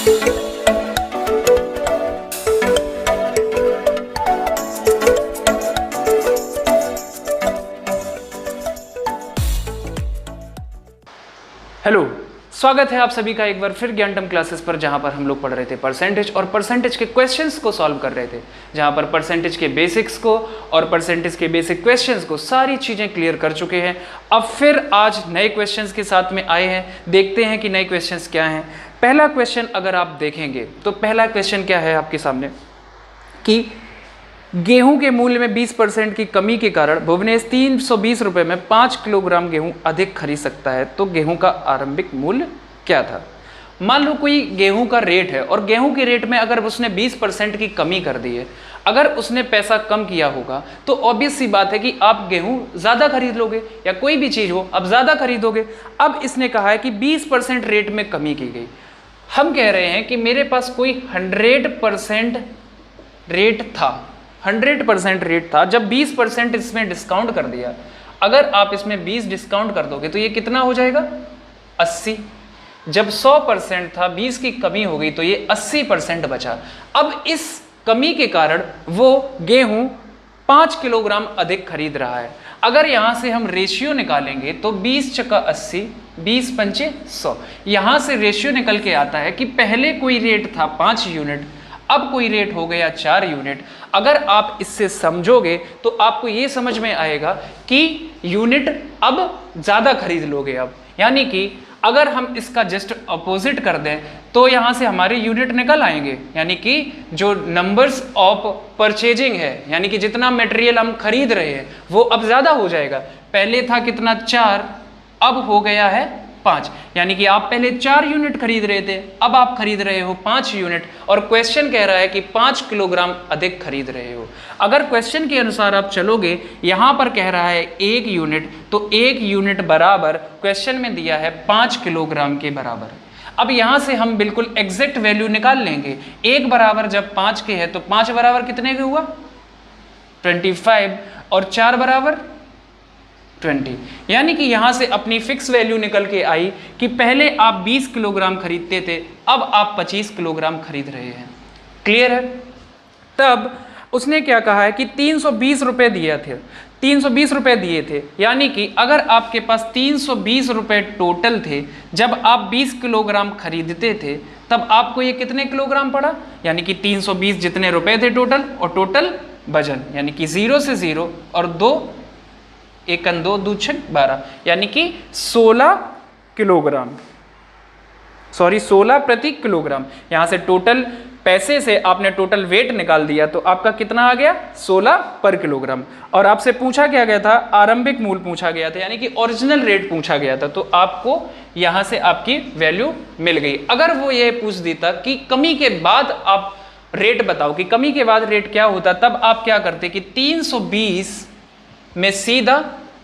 Hello, स्वागत है आप सभी का एक बार फिर ज्ञानटम क्लासेस पर, जहां पर हम लोग पढ़ रहे थे परसेंटेज और परसेंटेज के क्वेश्चंस को सॉल्व कर रहे थे, जहां पर परसेंटेज के बेसिक्स को और परसेंटेज के बेसिक क्वेश्चंस को सारी चीज़ें क्लियर कर चुके हैं। अब फिर आज नए क्वेश्चंस के साथ में आए हैं, देखते हैं कि नए क्वेश्चंस क्या हैं। पहला क्वेश्चन अगर आप देखेंगे तो पहला क्वेश्चन क्या है आपके सामने कि गेहूं के मूल्य में 20% की कमी के कारण भुवनेश 320 रुपये में 5 किलोग्राम गेहूं अधिक खरीद सकता है, तो गेहूं का आरंभिक मूल्य क्या था। मान लो कोई गेहूं का रेट है और गेहूं के रेट में अगर उसने 20% की कमी कर दी है, अगर उसने पैसा कम किया होगा तो ऑब्वियस सी बात है कि आप गेहूं ज़्यादा खरीद लोगे, या कोई भी चीज़ हो आप ज़्यादा खरीदोगे। अब इसने कहा है कि 20% रेट में कमी की गई। हम कह रहे हैं कि मेरे पास कोई 100% रेट था, 100% रेट था, जब 20% इसमें डिस्काउंट कर दिया, अगर आप इसमें 20 डिस्काउंट कर दोगे तो ये कितना हो जाएगा 80। जब 100% था, 20 की कमी हो गई तो ये 80% बचा। अब इस कमी के कारण वो गेहूं 5 किलोग्राम अधिक खरीद रहा है। अगर यहाँ से हम रेशियो निकालेंगे तो 20 चक्का 80, 20 पंचे 100, यहाँ से रेशियो निकल के आता है कि पहले कोई रेट था 5 यूनिट, अब कोई रेट हो गया 4 यूनिट। अगर आप इससे समझोगे तो आपको ये समझ में आएगा कि यूनिट अब ज़्यादा खरीद लोगे अब, यानी कि अगर हम इसका जस्ट अपोजिट कर दें तो यहाँ से हमारे यूनिट निकल आएंगे, यानी कि जो नंबर्स ऑफ परचेजिंग है, यानी कि जितना मटेरियल हम खरीद रहे हैं वो अब ज़्यादा हो जाएगा। पहले था कितना 4, अब हो गया है 5, यानी कि आप पहले 4 यूनिट खरीद रहे थे, अब आप खरीद रहे हो 5 यूनिट, और क्वेश्चन कह रहा है कि 5 किलोग्राम अधिक खरीद रहे हो। अगर क्वेश्चन के अनुसार आप चलोगे, यहाँ पर कह रहा है 1 यूनिट, तो 1 यूनिट बराबर क्वेश्चन में दिया है 5 किलोग्राम के बराबर। अब यहाँ से हम बिल्कुल एग्जैक्ट वैल्यू निकाल लेंगे। 1 बराबर जब 5 के है तो 5 बराबर कितने के हुआ 25, और 4 बराबर 20, यानी कि यहाँ से अपनी फिक्स वैल्यू निकल के आई कि पहले आप 20 किलोग्राम खरीदते थे, अब आप 25 किलोग्राम खरीद रहे हैं। क्लियर है। तब उसने क्या कहा है कि 320 रुपये दिए थे, 320 रुपये दिए थे, यानी कि अगर आपके पास 320 रुपये टोटल थे जब आप 20 किलोग्राम खरीदते थे, तब आपको ये कितने किलोग्राम पड़ा, यानी कि 320 जितने रुपए थे टोटल, और टोटल वजन, यानी कि 0 से 0 और 2 1 2 2 6 12, यानी कि 16 किलोग्राम, सॉरी 16 प्रति किलोग्राम। यहाँ से टोटल पैसे से आपने टोटल वेट निकाल दिया तो आपका कितना आ गया 16 पर किलोग्राम। और आपसे पूछा क्या गया था, आरंभिक मूल्य पूछा गया था, यानी कि ओरिजिनल रेट पूछा गया था, तो आपको यहाँ से आपकी वैल्यू मिल गई। अगर वो ये पूछ देता कि कमी के बाद आप रेट बताओ कि कमी के बाद रेट क्या होता, तब आप क्या करते कि 320 में सीधा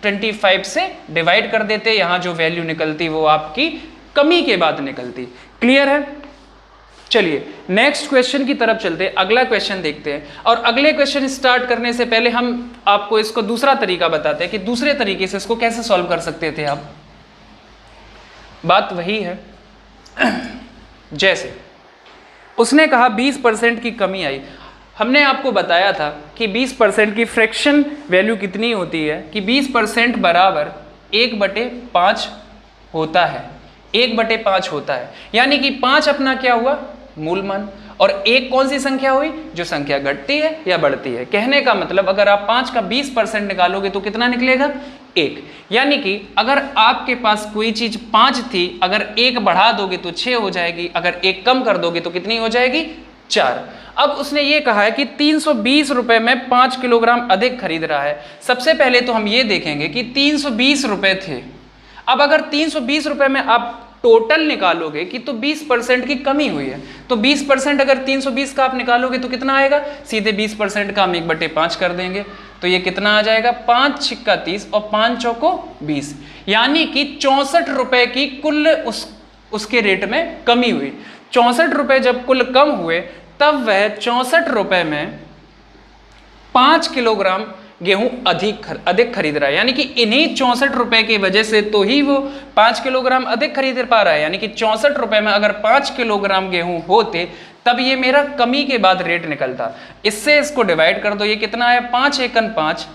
25 से डिवाइड कर देते, यहां जो वैल्यू निकलती वो आपकी कमी के बाद निकलती। क्लियर है। चलिए नेक्स्ट क्वेश्चन की तरफ चलते हैं, अगला क्वेश्चन देखते हैं। और अगले क्वेश्चन स्टार्ट करने से पहले हम आपको इसको दूसरा तरीका बताते हैं कि दूसरे तरीके से इसको कैसे सॉल्व कर सकते थे आप। बात वही है जैसे उसने कहा 20% की कमी आई। हमने आपको बताया था कि 20% की फ्रैक्शन वैल्यू कितनी होती है कि 20% बराबर 1/5 होता है, 1/5 होता है, यानी कि 5 अपना क्या हुआ मूल मान, और 1 कौन सी संख्या हुई जो संख्या घटती है या बढ़ती है। कहने का मतलब अगर आप 5 का 20% निकालोगे तो कितना निकलेगा 1, यानी कि अगर आपके पास कोई चीज 5 थी, अगर 1 बढ़ा दोगे तो 6 हो जाएगी, अगर 1 कम कर दोगे तो कितनी हो जाएगी 4। अब उसने ये कहा है कि 320 रुपये में 5 किलोग्राम अधिक खरीद रहा है। सबसे पहले तो हम ये देखेंगे कि 320 रुपये थे, अब अगर 320 रुपये में आप टोटल निकालोगे कि तो 20% की कमी हुई है, तो 20% अगर 320 का आप निकालोगे तो कितना आएगा, सीधे 20% का हम 1/5 कर देंगे, तो ये कितना आ जाएगा 5 छिक्का 30 और 5 चौको 20, यानी कि 64 रुपये की कुल उसके रेट में कमी हुई। 64 रुपये जब कुल कम हुए तब वह 64 रुपये में 5 किलोग्राम गेहूं अधिक खरीद रहा है, यानी कि इन्हीं 64 रुपए की वजह से तो ही वो 5 किलोग्राम अधिक खरीद पा रहा है। यानी कि 64 रुपए में अगर 5 किलोग्राम गेहूं होते तब ये मेरा कमी के बाद रेट निकलता। इससे इसको डिवाइड कर दो, ये कितना है 5 एकन 5,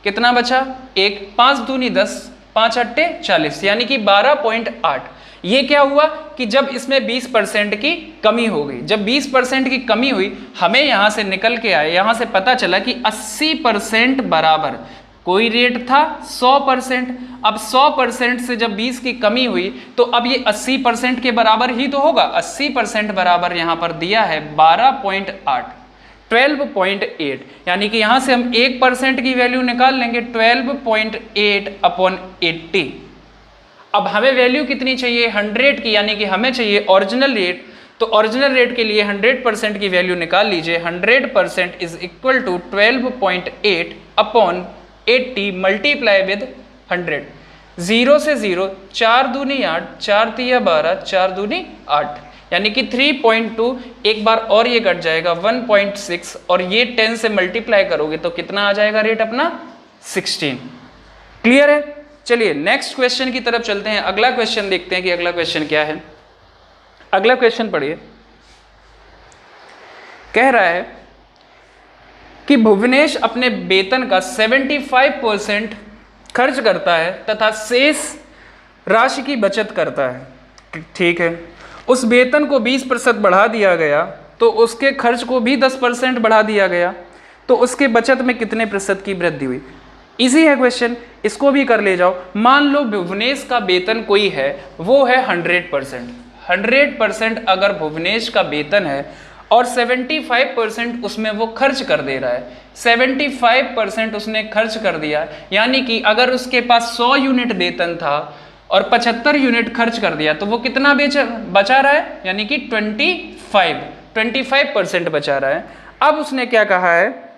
कितना बचा 1, 5 दूनी 10, 5 अट्टे 40, यानी कि 12.8। ये क्या हुआ कि जब इसमें 20% की कमी हो गई, जब 20% की कमी हुई हमें यहां से निकल के आए, यहां से पता चला कि 80% बराबर कोई रेट था 100%। अब 100% से जब 20 की कमी हुई तो अब ये 80% के बराबर ही तो होगा। 80% बराबर यहां पर दिया है 12.8, 12.8, यानी कि यहां से हम 1% की वैल्यू निकाल लेंगे 12.8 अपॉन 80। अब हमें वैल्यू कितनी चाहिए 100 की, यानी कि हमें चाहिए ओरिजिनल रेट। तो ओरिजिनल रेट के लिए 100% की वैल्यू निकाल लीजिए। 100% is equal to 12.8 upon 80 multiply with 100। 0 से 0, 4 दूनी 8, 4 तिया 12, 4 दूनी 8, यानी कि 3.2। एक बार और ये कट जाएगा 1.6, और ये 10 से मल्टीप्लाई करोगे तो कितना आ जाएगा रेट अपना 16। क्लियर है? चलिए नेक्स्ट क्वेश्चन की तरफ चलते हैं। अगला क्वेश्चन देखते हैं कि अगला क्वेश्चन क्या है। अगला क्वेश्चन पढ़िए। कह रहा है कि भुवनेश अपने वेतन का 75% खर्च करता है तथा शेष राशि की बचत करता है। ठीक है, उस वेतन को 20% बढ़ा दिया गया तो उसके खर्च को भी 10% बढ़ा दिया गया, तो उसके बचत में कितने प्रतिशत की वृद्धि हुई? इजी है क्वेश्चन, इसको भी कर ले जाओ। मान लो भुवनेश का वेतन कोई है, वो है 100%। 100% अगर भुवनेश का वेतन है और 75% उसमें वो खर्च कर दे रहा है, 75% उसने खर्च कर दिया, यानी कि अगर उसके पास 100 यूनिट वेतन था और 75 यूनिट खर्च कर दिया तो वो कितना बचा रहा है, यानी कि 25% बचा रहा है। अब उसने क्या कहा है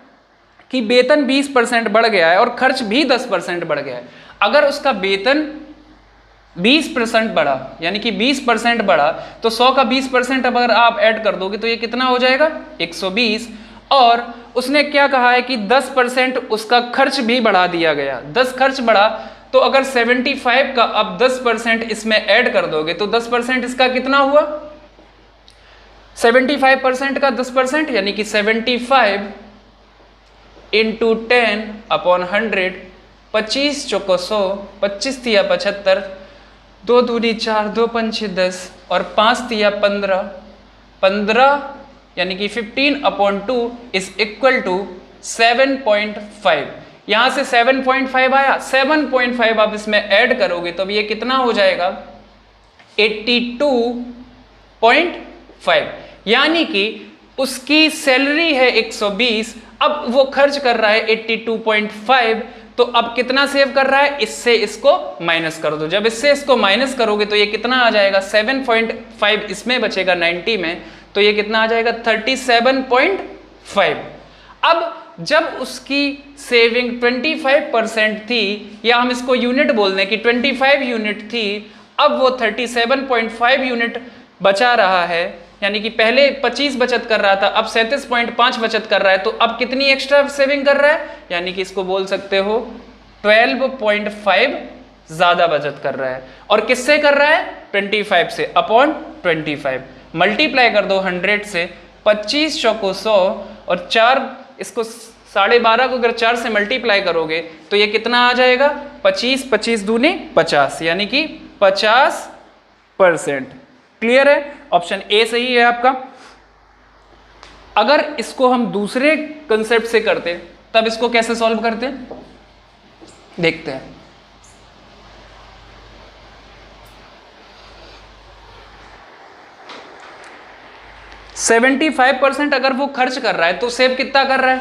कि वेतन 20% बढ़ गया है और खर्च भी 10% बढ़ गया है। अगर उसका वेतन 20% बढ़ा, यानी कि 20% बढ़ा, तो 100 का 20% अगर आप ऐड कर दोगे तो ये कितना हो जाएगा 120। और उसने क्या कहा है कि 10% उसका खर्च भी बढ़ा दिया गया। 10 खर्च बढ़ा तो अगर 75 का अब 10% इसमें ऐड कर दोगे तो 10% इसका कितना हुआ 75% का 10%, यानी कि 75 इंटू 10 अपॉन 100, 25 चौको 100, 25 तिया 75, 2 दूनी 4, 2 पंछी 10 और 5 तिया 15, 15 यानी कि 15 अपॉन 2 इज इक्वल टू 7.5। यहां से 7.5 आया, 7.5 आप इसमें ऐड करोगे तो ये कितना हो जाएगा 82.5, यानी कि उसकी सैलरी है 120, अब वो खर्च कर रहा है 82.5, तो अब कितना सेव कर रहा है, इससे इसको माइनस कर दो। जब इससे इसको माइनस करोगे तो ये कितना आ जाएगा 7.5 इसमें बचेगा 90 में, तो ये कितना आ जाएगा 37.5। अब जब उसकी सेविंग 25% थी, या हम इसको यूनिट बोल दें कि 25 यूनिट थी, अब वो 37.5 यूनिट बचा रहा है, यानी कि पहले 25 बचत कर रहा था, अब 37.5 बचत कर रहा है, तो अब कितनी एक्स्ट्रा सेविंग कर रहा है, यानी कि इसको बोल सकते हो 12.5 ज्यादा बचत कर रहा है। और किससे कर रहा है 25 से, अपॉन 25 मल्टीप्लाई कर दो 100 से, 25 चौको 100 और 4 इसको 12.5 को अगर 4 से मल्टीप्लाई करोगे तो ये कितना आ जाएगा 25, 25 दूनी 50, यानी कि 50%। क्लियर है? ऑप्शन ए सही है आपका। अगर इसको हम दूसरे कंसेप्ट से करते तब इसको कैसे सॉल्व करते देखते हैं। %75 अगर वो खर्च कर रहा है तो सेव कितना कर रहा है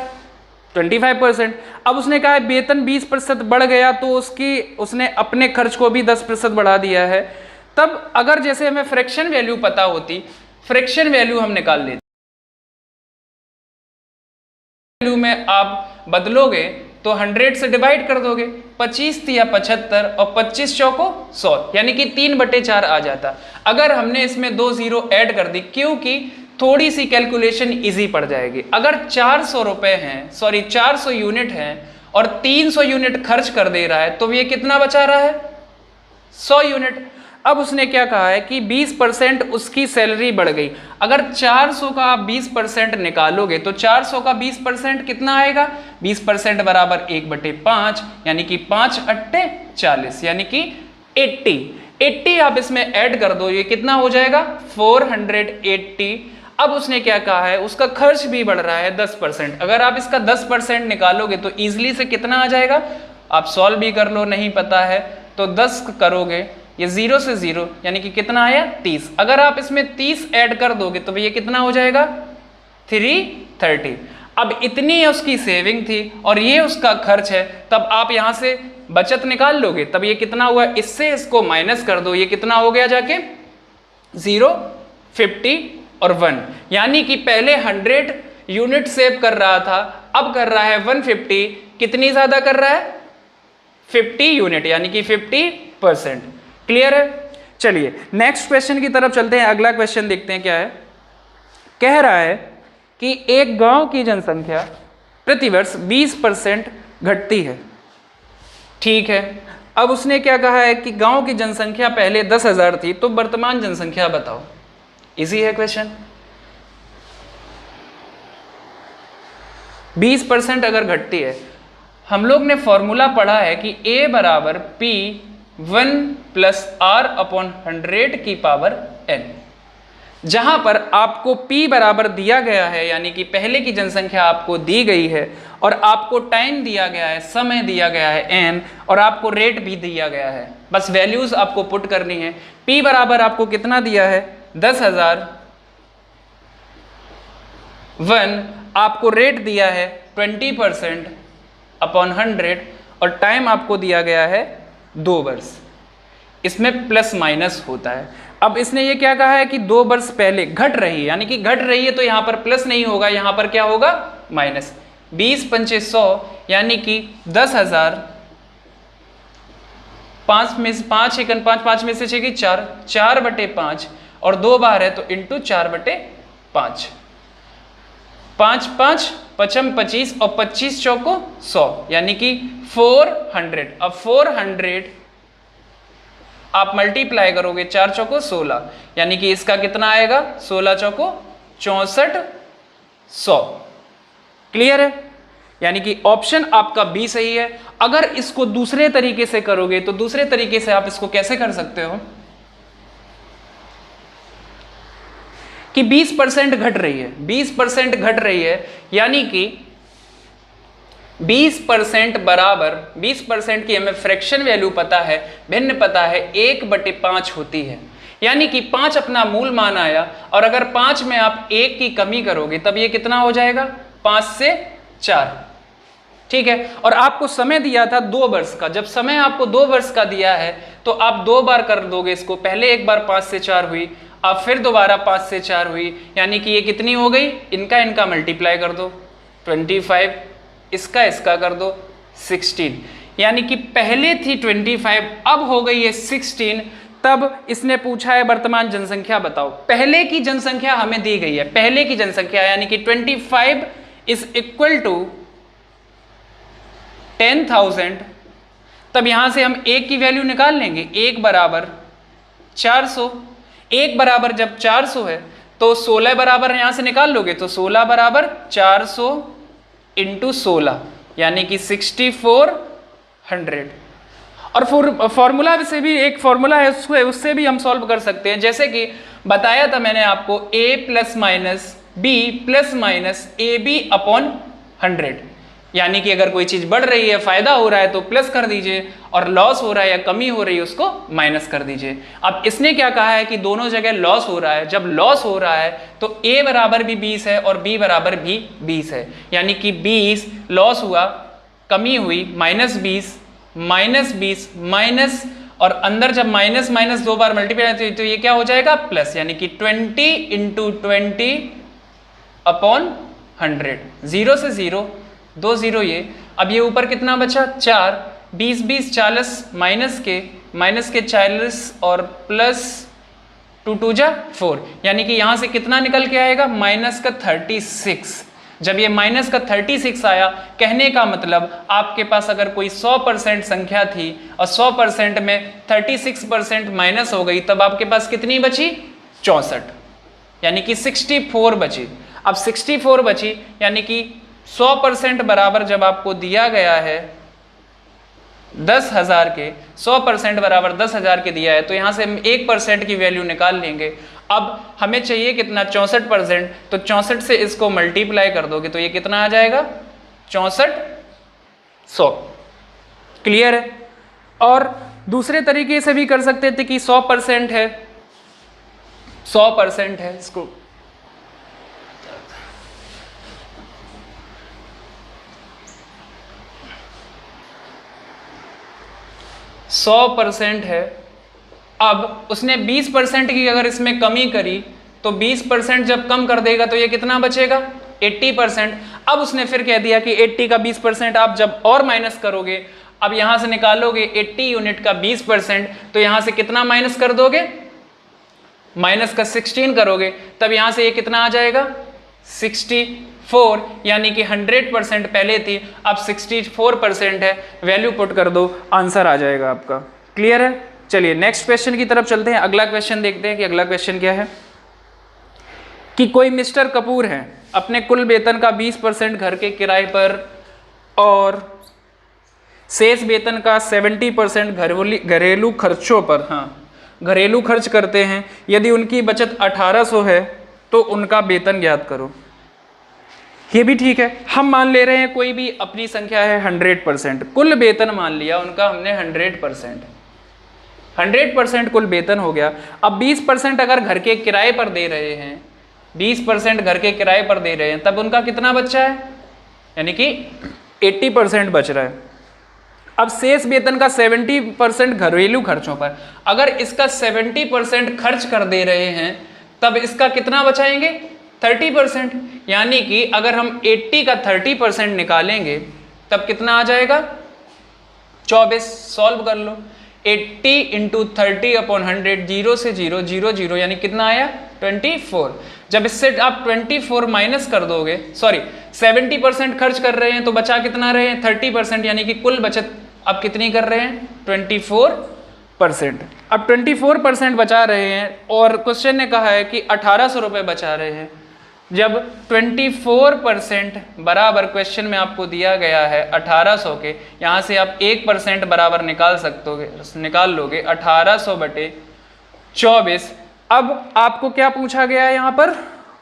25%। अब उसने कहा है वेतन 20% बढ़ गया तो उसने अपने खर्च को भी 10% बढ़ा दिया है। तब अगर जैसे हमें फ्रैक्शन वैल्यू पता होती, फ्रैक्शन वैल्यू हम निकाल लेते, वैल्यू में आप बदलोगे तो 100 से डिवाइड कर दोगे, 25 या 75 और 25 चौको 100, यानी कि 3/4 आ जाता। अगर हमने इसमें 2 जीरो ऐड कर दी, क्योंकि थोड़ी सी कैलकुलेशन इजी पड़ जाएगी। अगर 400 रुपए हैं, सॉरी 400 यूनिट हैं और 300 यूनिट खर्च कर दे रहा है, तो ये कितना बचा रहा है? 100 यूनिट। अब उसने क्या कहा है कि 20% उसकी सैलरी बढ़ गई। अगर 400 का आप 20% निकालोगे तो 400 का 20% कितना आएगा? 20% बराबर 1/5, यानी कि 5 अट्टे 40, यानी कि 80 आप इसमें ऐड कर दो, ये कितना हो जाएगा? 480। अब उसने क्या कहा है? उसका खर्च भी बढ़ रहा है 10%। अगर आप इसका 10% निकालोगे तो इजीली से कितना आ जाएगा? आप सॉल्व भी कर लो, नहीं पता है तो 10 करोगे, ये 0 से 0 यानी कि कितना आया? 30। अगर आप इसमें 30 ऐड कर दोगे तो ये कितना हो जाएगा? 330। अब इतनी उसकी सेविंग थी और ये उसका खर्च है, तब आप यहां से बचत निकाल लोगे, तब ये कितना हुआ? इससे इसको माइनस कर दो, ये कितना हो गया जाके? 0, 50 और 1, यानी कि पहले 100 यूनिट सेव कर रहा था, अब कर रहा है 150। कितनी ज्यादा कर रहा है? 50 यूनिट, यानी कि 50%। क्लियर है? चलिए नेक्स्ट क्वेश्चन की तरफ चलते हैं। अगला क्वेश्चन देखते हैं क्या है। कह रहा है कि एक गांव की जनसंख्या प्रतिवर्ष 20% घटती है। ठीक है, अब उसने क्या कहा है कि गांव की जनसंख्या पहले 10,000 थी, तो वर्तमान जनसंख्या बताओ। इजी है क्वेश्चन। 20% अगर घटती है, हम लोग ने फॉर्मूला पढ़ा है कि A बराबर P1 प्लस R अपॉन 100 की पावर n, जहां पर आपको P बराबर दिया गया है, यानी कि पहले की जनसंख्या आपको दी गई है, और आपको टाइम दिया गया है, समय दिया गया है n, और आपको रेट भी दिया गया है। बस वैल्यूज आपको पुट करनी है। P बराबर आपको कितना दिया है? 10,000। 1 आपको रेट दिया है 20% अपॉन 100, और टाइम आपको दिया गया है 2 वर्ष। इसमें प्लस माइनस होता है। अब इसने ये क्या कहा है कि 2 वर्ष पहले घट रही है, यानी कि घट रही है तो यहां पर प्लस नहीं होगा, यहां पर क्या होगा? माइनस। 20 पंचे 100, यानी कि 10,000। 5 में 5 एकन 5, 5 में से 6 की 4, 4/5, और 2 बार है तो इंटू 4/5। 5 5 पचम 25 और 25 चौको 100, यानी कि 400। अब 400 आप मल्टीप्लाई करोगे, 4 चौको 16, यानी कि इसका कितना आएगा? 16 चौको 6400। क्लियर है? यानी कि ऑप्शन आपका बी सही है। अगर इसको दूसरे तरीके से करोगे तो दूसरे तरीके से आप इसको कैसे कर सकते हो कि 20% घट रही है, 20% घट रही है, यानी कि 20% बराबर 20% की हमें फ्रैक्शन वैल्यू पता है, भिन्न पता है, 1/5 होती है, यानी कि 5 अपना मूल मान आया, और अगर 5 में आप 1 की कमी करोगे तब ये कितना हो जाएगा? 5 से 4। ठीक है, और आपको समय दिया था 2 वर्ष का। जब समय आपको 2 वर्ष का दिया है तो आप 2 बार कर दोगे इसको। पहले एक बार 5 से 4 हुई, अब फिर दोबारा 5 से 4 हुई, यानी कि ये कितनी हो गई? इनका मल्टीप्लाई कर दो, 25, इसका कर दो 16, यानी कि पहले थी 25, अब हो गई है 16। तब इसने पूछा है वर्तमान जनसंख्या बताओ। पहले की जनसंख्या हमें दी गई है, पहले की जनसंख्या यानी कि 25 इज इक्वल टू 10,000। तब यहां से हम 1 की वैल्यू निकाल लेंगे, 1 बराबर 400। 1 बराबर जब 400 है तो 16 बराबर यहां से निकाल लोगे तो 16 बराबर 400 इंटू 16, यानी कि 6400। और फॉर्मूला से भी एक फॉर्मूला है, उससे भी हम सॉल्व कर सकते हैं। जैसे कि बताया था मैंने आपको, a plus minus B plus minus A B upon 100, यानी कि अगर कोई चीज बढ़ रही है, फायदा हो रहा है तो प्लस कर दीजिए, और लॉस हो रहा है या कमी हो रही है उसको माइनस कर दीजिए। अब इसने क्या कहा है कि दोनों जगह लॉस हो रहा है। जब लॉस हो रहा है तो a बराबर भी 20 है और b बराबर भी 20 है, यानी कि 20 लॉस हुआ, कमी हुई, -20 -20 माइनस, और अंदर जब माइनस माइनस 2 बार मल्टीप्लाई तो ये क्या हो जाएगा? प्लस, यानी कि 20 इंटू 20 अपॉन 100। 0 से 0, 2 0 ये। अब ये ऊपर कितना बचा? 4, 20 20 40, माइनस के 40 और प्लस 2 2 जा 4, यानी कि यहां से कितना निकल के आएगा? माइनस का 36। जब ये माइनस का 36 आया, कहने का मतलब आपके पास अगर कोई 100% संख्या थी और 100% में 36% माइनस हो गई, तब आपके पास कितनी बची? 64, यानी कि 64 बची। अब 64 बची यानी कि 100% बराबर जब आपको दिया गया है 10,000 के, 100% बराबर 10,000 के दिया है, तो यहाँ से हम 1% की वैल्यू निकाल लेंगे। अब हमें चाहिए कितना? 64%, तो 64 से इसको मल्टीप्लाई कर दोगे तो ये कितना आ जाएगा? 6400। क्लियर है? और दूसरे तरीके से भी कर सकते थे कि 100% है, 100% है, इसको 100% है। अब उसने 20% की अगर इसमें कमी करी तो 20% जब कम कर देगा तो ये कितना बचेगा? 80%। अब उसने फिर कह दिया कि 80 का 20% आप जब और माइनस करोगे, अब यहां से निकालोगे 80 यूनिट का 20%, तो यहां से कितना माइनस कर दोगे? माइनस का 16 करोगे, तब यहां से ये कितना आ जाएगा? 64, यानी कि 100% पहले थी, अब 64% है। वैल्यू पुट कर दो, आंसर आ जाएगा आपका। क्लियर है? चलिए नेक्स्ट क्वेश्चन की तरफ चलते हैं। अगला क्वेश्चन देखते हैं कि अगला क्वेश्चन क्या है। कि कोई मिस्टर कपूर है, अपने कुल वेतन का 20% घर के किराए पर और शेष वेतन का 70% घरेलू खर्चों पर, घरेलू खर्च करते हैं। यदि उनकी बचत 1800 है तो उनका वेतन ज्ञात करो। ये भी ठीक है। हम मान ले रहे हैं कोई भी अपनी संख्या है 100%, कुल वेतन मान लिया उनका हमने 100% कुल वेतन हो गया। अब 20% अगर घर के किराए पर दे रहे हैं, 20% घर के किराए पर दे रहे हैं, तब उनका कितना बचा है? यानी कि 80% बच रहा है। अब शेष वेतन का 70% घरेलू खर्चों पर, अगर इसका 70% खर्च कर दे रहे हैं तब इसका कितना बचाएंगे? 30%। यानी कि अगर हम 80 का 30% निकालेंगे तब कितना आ जाएगा? 24। सॉल्व कर लो। 80 इंटू 30/100, 0 से 0, 0 0, यानी कितना आया? 24। जब इससे आप 24 माइनस कर दोगे, सॉरी 70% खर्च कर रहे हैं तो बचा कितना रहे हैं? 30%, यानी कि कुल बचत अब कितनी कर रहे हैं? 24%। अब 24% बचा रहे हैं और क्वेश्चन ने कहा है कि 1800 रुपये बचा रहे हैं। जब 24% बराबर क्वेश्चन में आपको दिया गया है 1800 के, यहाँ से आप 1% बराबर निकाल लोगे 1800 बटे 24। अब आपको क्या पूछा गया है यहाँ पर?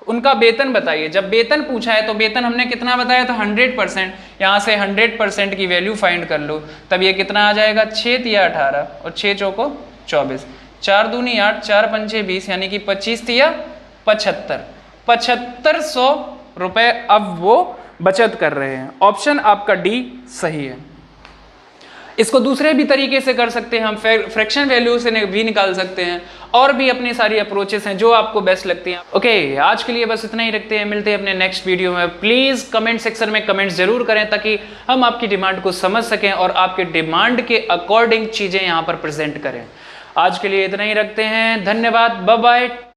उनका वेतन बताइए। जब वेतन पूछा है तो वेतन हमने कितना बताया था? 100%। यहाँ से 100% की वैल्यू फाइंड कर लो, तब ये कितना आ जाएगा? 6 तिया 18 और 6 चौको 24, 4 दूनी 8, 4 पंचे 20, यानी कि 25 तिया 75। 7500 रुपये अब वो बचत कर रहे हैं। ऑप्शन आपका डी सही है। इसको दूसरे भी तरीके से कर सकते हैं हम, फ्रैक्शन वैल्यू से भी निकाल सकते हैं, और भी अपनी सारी अप्रोचेस हैं जो आपको बेस्ट लगती हैं। ओके, आज के लिए बस इतना ही रखते हैं। मिलते हैं अपने नेक्स्ट वीडियो में। प्लीज़ कमेंट सेक्शन में कमेंट्स जरूर करें ताकि हम आपकी डिमांड को समझ सकें और आपके डिमांड के अकॉर्डिंग चीज़ें यहाँ पर प्रेजेंट करें। आज के लिए इतना ही रखते हैं। धन्यवाद। Bye bye.